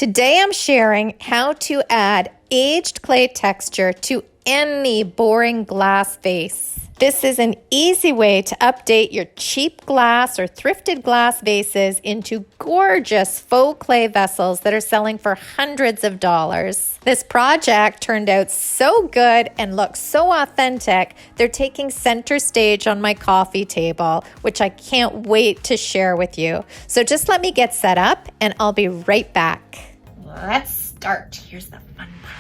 Today I'm sharing how to add aged clay texture to any boring glass vase. This is an easy way to update your cheap glass or thrifted glass vases into gorgeous faux clay vessels that are selling for hundreds of dollars. This project turned out so good and looks so authentic, they're taking center stage on my coffee table, which I can't wait to share with you. So just let me get set up and I'll be right back. Let's start. Here's the fun part.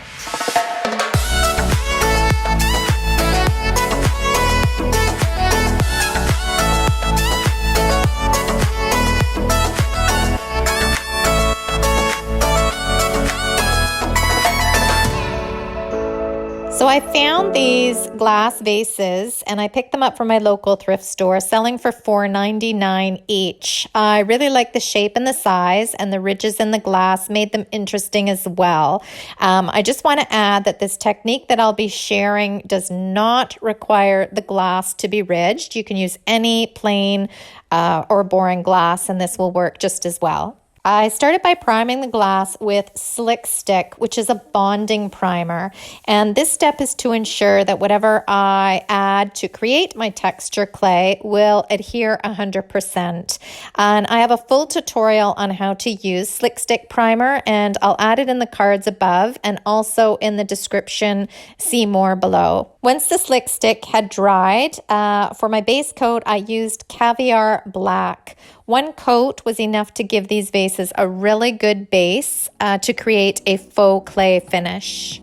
So I found these glass vases and I picked them up from my local thrift store, selling for $4.99 each. I really like the shape and the size, and the ridges in the glass made them interesting as well. I just want to add that this technique that I'll be sharing does not require the glass to be ridged. You can use any plain or boring glass and this will work just as well. I started by priming the glass with Slick Stick, which is a bonding primer. And this step is to ensure that whatever I add to create my texture clay will adhere 100%. And I have a full tutorial on how to use Slick Stick primer, and I'll add it in the cards above and also in the description, see more below. Once the Slick Stick had dried, for my base coat, I used Caviar Black. One coat was enough to give these vases a really good base to create a faux clay finish.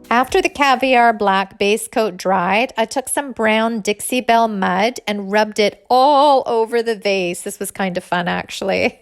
After the Caviar Black base coat dried, I took some brown Dixie Belle mud and rubbed it all over the vase. This was kind of fun, actually.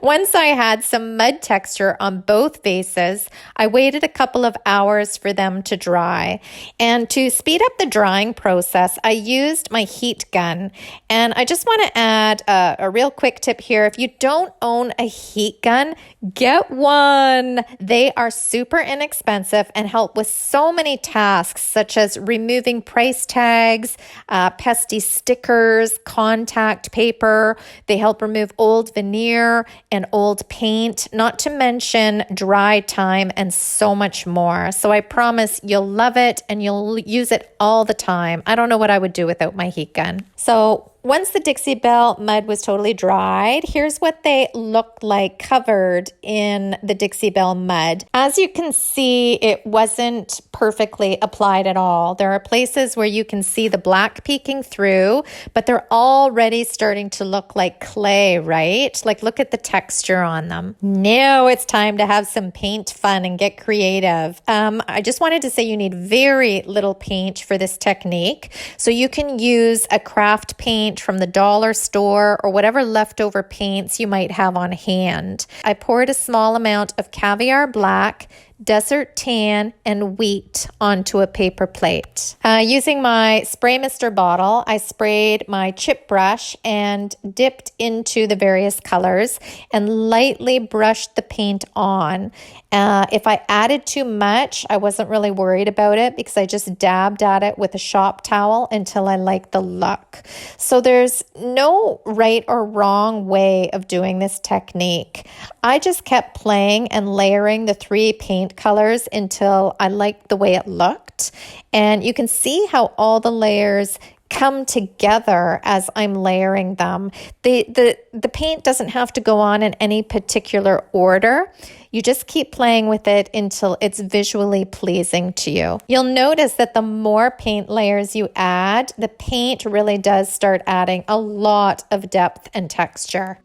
Once I had some mud texture on both vases, I waited a couple of hours for them to dry. And to speed up the drying process, I used my heat gun. And I just want to add a real quick tip here. If you don't own a heat gun, get one. They are super inexpensive and help with so many tasks, such as removing price tags, pesky stickers, contact paper. They help remove old veneer and old paint, not to mention dry time and so much more. So I promise you'll love it and you'll use it all the time. I don't know what I would do without my heat gun. So once the Dixie Belle mud was totally dried, here's what they looked like covered in the Dixie Belle mud. As you can see, it wasn't perfectly applied at all. There are places where you can see the black peeking through, but they're already starting to look like clay, right? Like, look at the texture on them. Now it's time to have some paint fun and get creative. I just wanted to say you need very little paint for this technique. So you can use a craft paint from the dollar store or whatever leftover paints you might have on hand. I poured a small amount of Caviar Black, Desert Tan, and Wheat onto a paper plate. Using my spray mister bottle, I sprayed my chip brush and dipped into the various colors and lightly brushed the paint on. If I added too much, I wasn't really worried about it because I just dabbed at it with a shop towel until I liked the look. So there's no right or wrong way of doing this technique. I just kept playing and layering the three paint colors until I liked the way it looked. And you can see how all the layers come together as I'm layering them. The paint doesn't have to go on in any particular order. You just keep playing with it until it's visually pleasing to you. You'll notice that the more paint layers you add, the paint really does start adding a lot of depth and texture.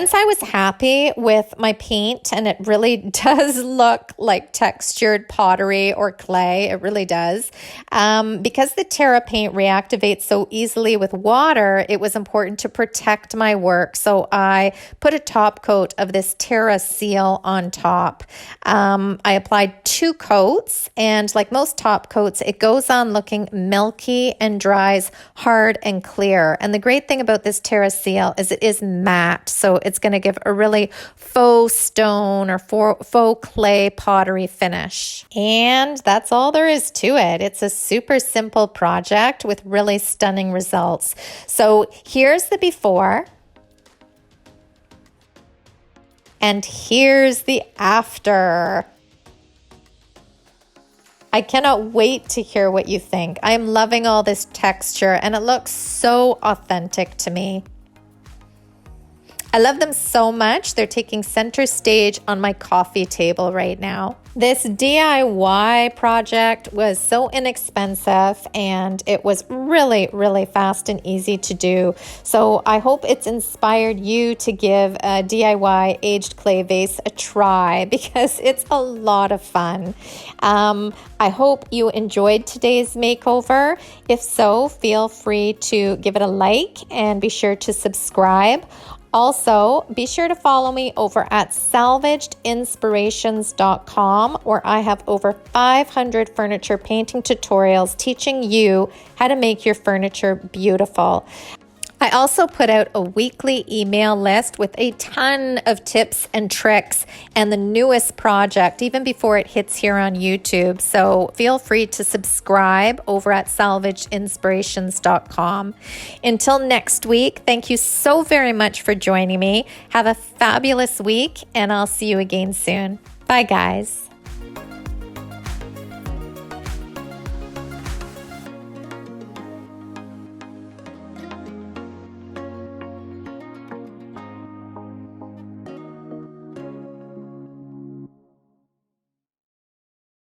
Once I was happy with my paint, and it really does look like textured pottery or clay, it really does. Because the Terra paint reactivates so easily with water, it was important to protect my work. So I put a top coat of this Terra seal on top. I applied 2 coats, and like most top coats, it goes on looking milky and dries hard and clear. And the great thing about this Terra seal is it is matte. So it's going to give a really faux stone or faux clay pottery finish. And that's all there is to it. It's a super simple project with really stunning results. So here's the before. And here's the after. I cannot wait to hear what you think. I am loving all this texture, and it looks so authentic to me. I love them so much. They're taking center stage on my coffee table right now. This DIY project was so inexpensive, and it was really, really fast and easy to do. So I hope it's inspired you to give a DIY aged clay vase a try, because it's a lot of fun. I hope you enjoyed today's makeover. If so, feel free to give it a like and be sure to subscribe. Also, be sure to follow me over at salvagedinspirations.com, where I have over 500 furniture painting tutorials teaching you how to make your furniture beautiful. I also put out a weekly email list with a ton of tips and tricks and the newest project, even before it hits here on YouTube. So feel free to subscribe over at salvagedinspirations.com. Until next week, thank you so very much for joining me. Have a fabulous week, and I'll see you again soon. Bye, guys.